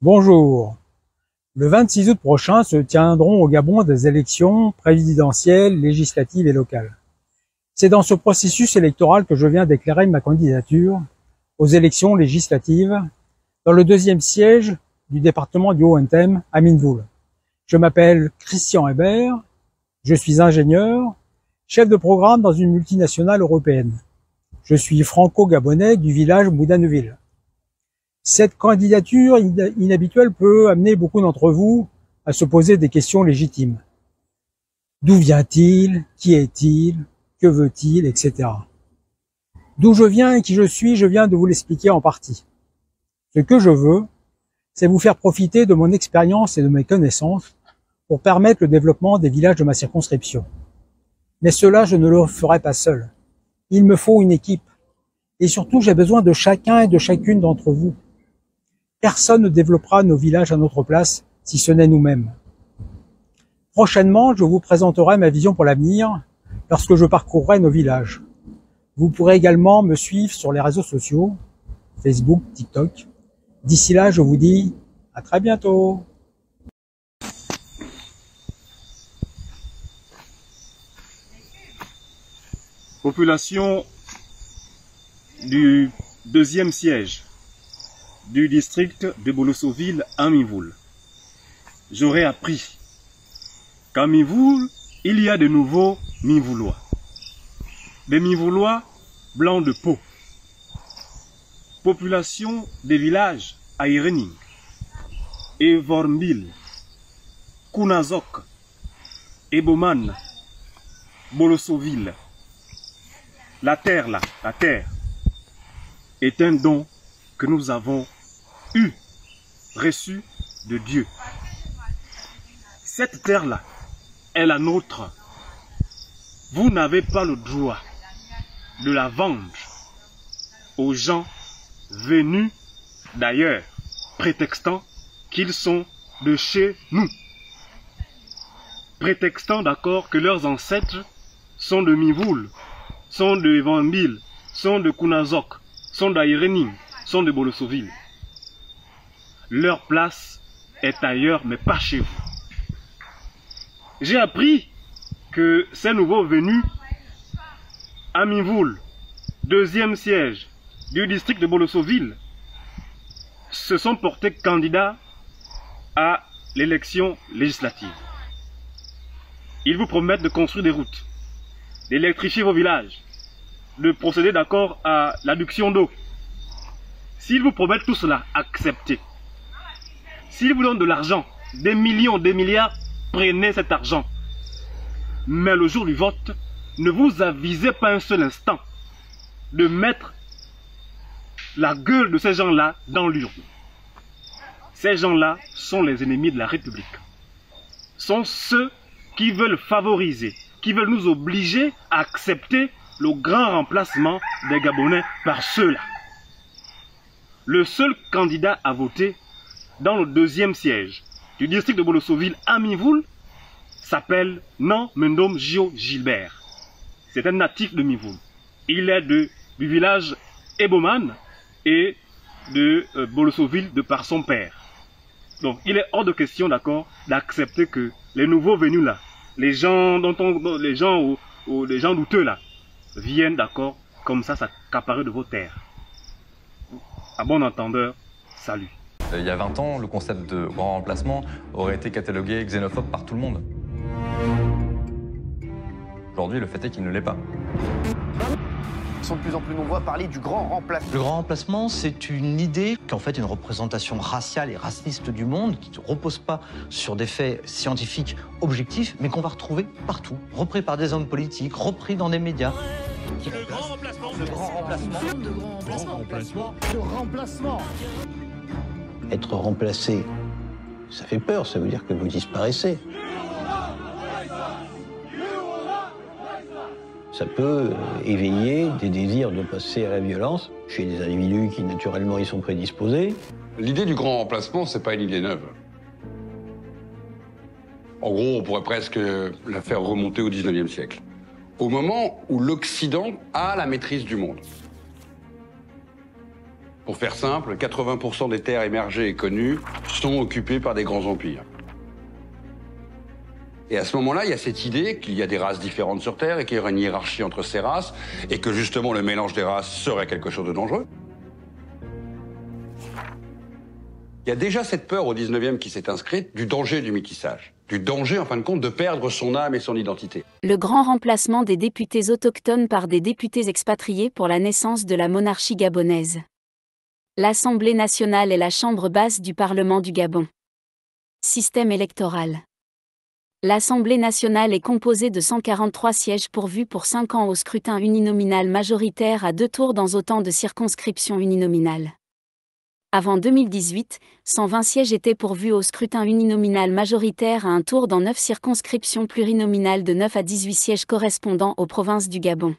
Bonjour. Le 26 août prochain se tiendront au Gabon des élections présidentielles, législatives et locales. C'est dans ce processus électoral que je viens déclarer ma candidature aux élections législatives dans le deuxième siège du département du Haut-Ntem, à Minvoul. Je m'appelle Christian Hébert, je suis ingénieur, chef de programme dans une multinationale européenne. Je suis franco-gabonais du village Moudaneville. Cette candidature inhabituelle peut amener beaucoup d'entre vous à se poser des questions légitimes. D'où vient-il? Qui est-il? Que veut-il? Etc. D'où je viens et qui je viens de vous l'expliquer en partie. Ce que je veux, c'est vous faire profiter de mon expérience et de mes connaissances pour permettre le développement des villages de ma circonscription. Mais cela, je ne le ferai pas seul. Il me faut une équipe. Et surtout, j'ai besoin de chacun et de chacune d'entre vous. Personne ne développera nos villages à notre place si ce n'est nous-mêmes. Prochainement, je vous présenterai ma vision pour l'avenir lorsque je parcourrai nos villages. Vous pourrez également me suivre sur les réseaux sociaux, Facebook, TikTok. D'ici là, je vous dis à très bientôt. Population du deuxième siège du district de Bolossoville à Minvoul. J'aurais appris qu'à Minvoul, il y a de nouveaux Minvoulois. Des Minvoulois blancs de peau. Population des villages Aïrening, Evormbil, Kunazok, Eboman, Bolossoville. La terre là, la terre, est un don que nous avons reçu de Dieu. Cette terre-là est la nôtre. Vous n'avez pas le droit de la vendre aux gens venus d'ailleurs, prétextant qu'ils sont de chez nous. Prétextant d'accord que leurs ancêtres sont de Minvoul, sont de Evormbil, sont de Kunazok, sont d'Aïrening, sont de Bolossoville. Leur place est ailleurs, mais pas chez vous. J'ai appris que ces nouveaux venus à Minvoul, deuxième siège du district de Bolossoville, se sont portés candidats à l'élection législative. Ils vous promettent de construire des routes, d'électrifier vos villages, de procéder d'accord à l'adduction d'eau. S'ils vous promettent tout cela, acceptez. S'ils vous donnent de l'argent, des millions, des milliards, prenez cet argent. Mais le jour du vote, ne vous avisez pas un seul instant de mettre la gueule de ces gens-là dans l'urne. Ces gens-là sont les ennemis de la République. Sont ceux qui veulent favoriser, qui veulent nous obliger à accepter le grand remplacement des Gabonais par ceux-là. Le seul candidat à voter dans le deuxième siège du district de Bolossoville à Minvoul s'appelle Nan Mendom Gio Gilbert. C'est un natif de Minvoul. Il est du village Eboman et de Bolossoville de par son père. Donc il est hors de question, d'accord, d'accepter que les nouveaux venus là, les gens douteux là, viennent, d'accord, comme ça s'accaparer de vos terres. À bon entendeur, salut. Il y a 20 ans, le concept de grand remplacement aurait été catalogué xénophobe par tout le monde. Aujourd'hui, le fait est qu'il ne l'est pas. Ils sont de plus en plus nombreux à parler du grand remplacement. Le grand remplacement, c'est une idée qu'en fait une représentation raciale et raciste du monde qui ne repose pas sur des faits scientifiques objectifs, mais qu'on va retrouver partout, repris par des hommes politiques, repris dans des médias. Le grand remplacement. Le grand remplacement. Le grand remplacement. Le remplacement. Être remplacé, ça fait peur, ça veut dire que vous disparaissez. Ça peut éveiller des désirs de passer à la violence chez des individus qui, naturellement, y sont prédisposés. L'idée du grand remplacement, c'est pas une idée neuve. En gros, on pourrait presque la faire remonter au 19e siècle. Au moment où l'Occident a la maîtrise du monde. Pour faire simple, 80% des terres émergées et connues sont occupées par des grands empires. Et à ce moment-là, il y a cette idée qu'il y a des races différentes sur Terre et qu'il y aurait une hiérarchie entre ces races et que justement le mélange des races serait quelque chose de dangereux. Il y a déjà cette peur au 19e qui s'est inscrite du danger du métissage, du danger en fin de compte de perdre son âme et son identité. Le grand remplacement des députés autochtones par des députés expatriés pour la naissance de la monarchie gabonaise. L'Assemblée nationale est la chambre basse du Parlement du Gabon. Système électoral. L'Assemblée nationale est composée de 143 sièges pourvus pour 5 ans au scrutin uninominal majoritaire à 2 tours dans autant de circonscriptions uninominales. Avant 2018, 120 sièges étaient pourvus au scrutin uninominal majoritaire à 1 tour dans 9 circonscriptions plurinominales de 9 à 18 sièges correspondant aux provinces du Gabon.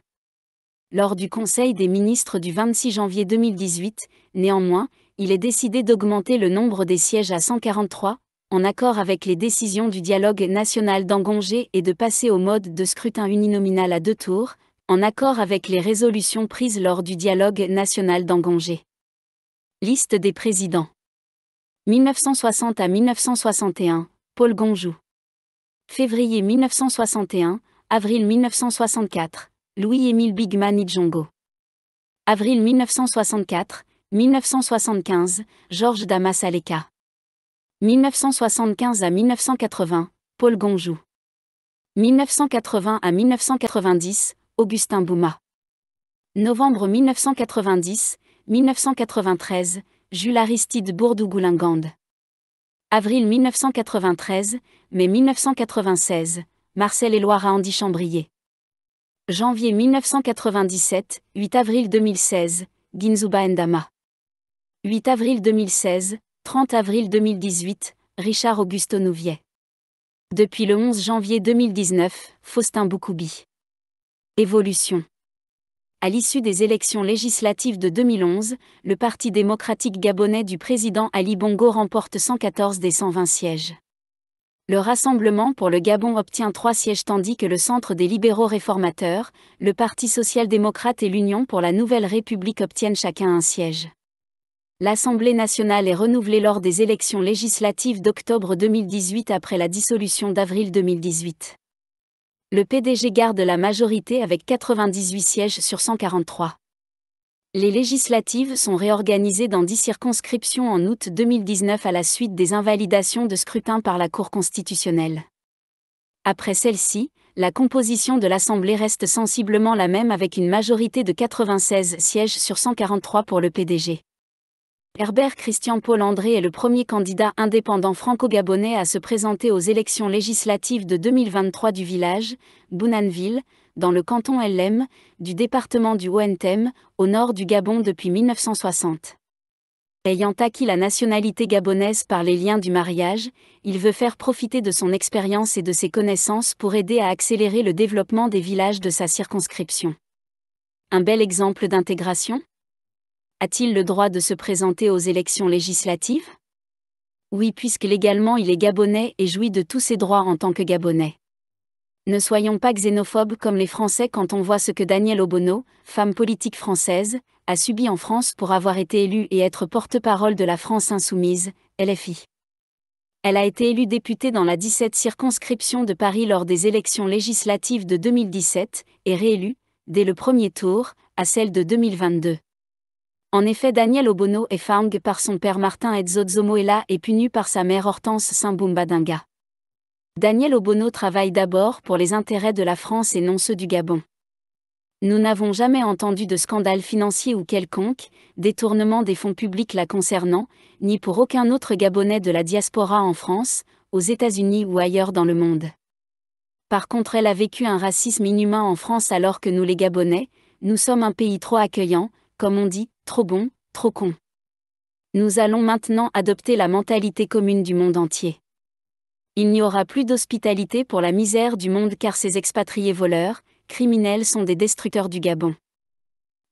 Lors du Conseil des ministres du 26 janvier 2018, néanmoins, il est décidé d'augmenter le nombre des sièges à 143, en accord avec les décisions du dialogue national d'Angongé et de passer au mode de scrutin uninominal à 2 tours, en accord avec les résolutions prises lors du dialogue national d'Angongé. Liste des présidents. 1960 à 1961, Paul Gonjou. Février 1961, avril 1964, Louis-Émile Bigman Idjongo. Avril 1964, 1975, Georges Damas Aleka. 1975 à 1980, Paul Gonjou. 1980 à 1990, Augustin Bouma. Novembre 1990, 1993, Jules Aristide Bourdou-Goulingande. Avril 1993, mai 1996, Marcel Éloire Andy Chambrier. Janvier 1997, 8 avril 2016, Ginzuba Ndama. 8 avril 2016, 30 avril 2018, Richard Augusto Nouvier. Depuis le 11 janvier 2019, Faustin Boukoubi. Évolution. À l'issue des élections législatives de 2011, le Parti démocratique gabonais du président Ali Bongo remporte 114 des 120 sièges. Le Rassemblement pour le Gabon obtient 3 sièges tandis que le Centre des libéraux réformateurs, le Parti social-démocrate et l'Union pour la Nouvelle République obtiennent chacun un siège. L'Assemblée nationale est renouvelée lors des élections législatives d'octobre 2018 après la dissolution d'avril 2018. Le PDG garde la majorité avec 98 sièges sur 143. Les législatives sont réorganisées dans 10 circonscriptions en août 2019 à la suite des invalidations de scrutin par la Cour constitutionnelle. Après celle-ci, la composition de l'Assemblée reste sensiblement la même avec une majorité de 96 sièges sur 143 pour le PDG. Herbert Christian Paul André est le premier candidat indépendant franco-gabonais à se présenter aux élections législatives de 2023 du village, Bounanville, dans le canton LM, du département du Haut-Ntem, au nord du Gabon depuis 1960. Ayant acquis la nationalité gabonaise par les liens du mariage, il veut faire profiter de son expérience et de ses connaissances pour aider à accélérer le développement des villages de sa circonscription. Un bel exemple d'intégration ? A-t-il le droit de se présenter aux élections législatives ? Oui, puisque légalement il est gabonais et jouit de tous ses droits en tant que gabonais. Ne soyons pas xénophobes comme les Français quand on voit ce que Danielle Obono, femme politique française, a subi en France pour avoir été élue et être porte-parole de la France insoumise, LFI. Elle a été élue députée dans la 17 circonscription de Paris lors des élections législatives de 2017, et réélue, dès le premier tour, à celle de 2022. En effet, Danielle Obono est fang par son père Martin Edzozomoela et punu par sa mère Hortense Simbumbadinga. Danielle Obono travaille d'abord pour les intérêts de la France et non ceux du Gabon. Nous n'avons jamais entendu de scandale financier ou quelconque, détournement des fonds publics la concernant, ni pour aucun autre Gabonais de la diaspora en France, aux États-Unis ou ailleurs dans le monde. Par contre, elle a vécu un racisme inhumain en France alors que nous les Gabonais, nous sommes un pays trop accueillant, comme on dit, trop bon, trop con. Nous allons maintenant adopter la mentalité commune du monde entier. Il n'y aura plus d'hospitalité pour la misère du monde car ces expatriés voleurs, criminels sont des destructeurs du Gabon.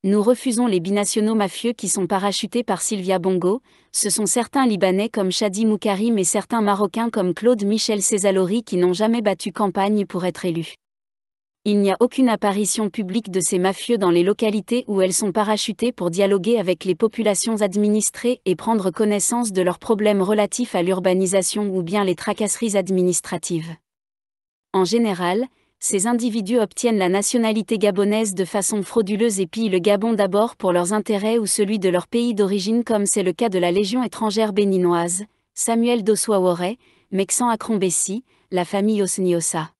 Nous refusons les binationaux mafieux qui sont parachutés par Sylvia Bongo, ce sont certains Libanais comme Chadi Moukarim et certains Marocains comme Claude Michel Césalori qui n'ont jamais battu campagne pour être élus. Il n'y a aucune apparition publique de ces mafieux dans les localités où elles sont parachutées pour dialoguer avec les populations administrées et prendre connaissance de leurs problèmes relatifs à l'urbanisation ou bien les tracasseries administratives. En général, ces individus obtiennent la nationalité gabonaise de façon frauduleuse et pillent le Gabon d'abord pour leurs intérêts ou celui de leur pays d'origine, comme c'est le cas de la Légion étrangère béninoise, Samuel Dosso-Aworé, Meksan Akron-Bessi, la famille Osniosa.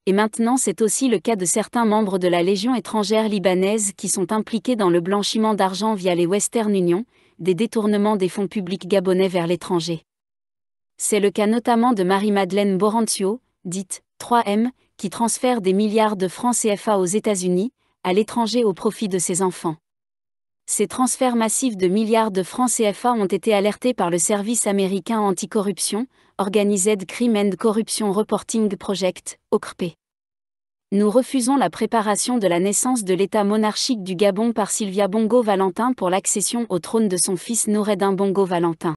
Et maintenant c'est aussi le cas de certains membres de la Légion étrangère libanaise qui sont impliqués dans le blanchiment d'argent via les Western Union, des détournements des fonds publics gabonais vers l'étranger. C'est le cas notamment de Marie-Madeleine Borantio, dite 3M, qui transfère des milliards de francs CFA aux États-Unis, à l'étranger au profit de ses enfants. Ces transferts massifs de milliards de francs CFA ont été alertés par le service américain anticorruption, Organized Crime and Corruption Reporting Project, OCRP. Nous refusons la préparation de la naissance de l'État monarchique du Gabon par Sylvia Bongo Valentin pour l'accession au trône de son fils Noureddin Bongo Valentin.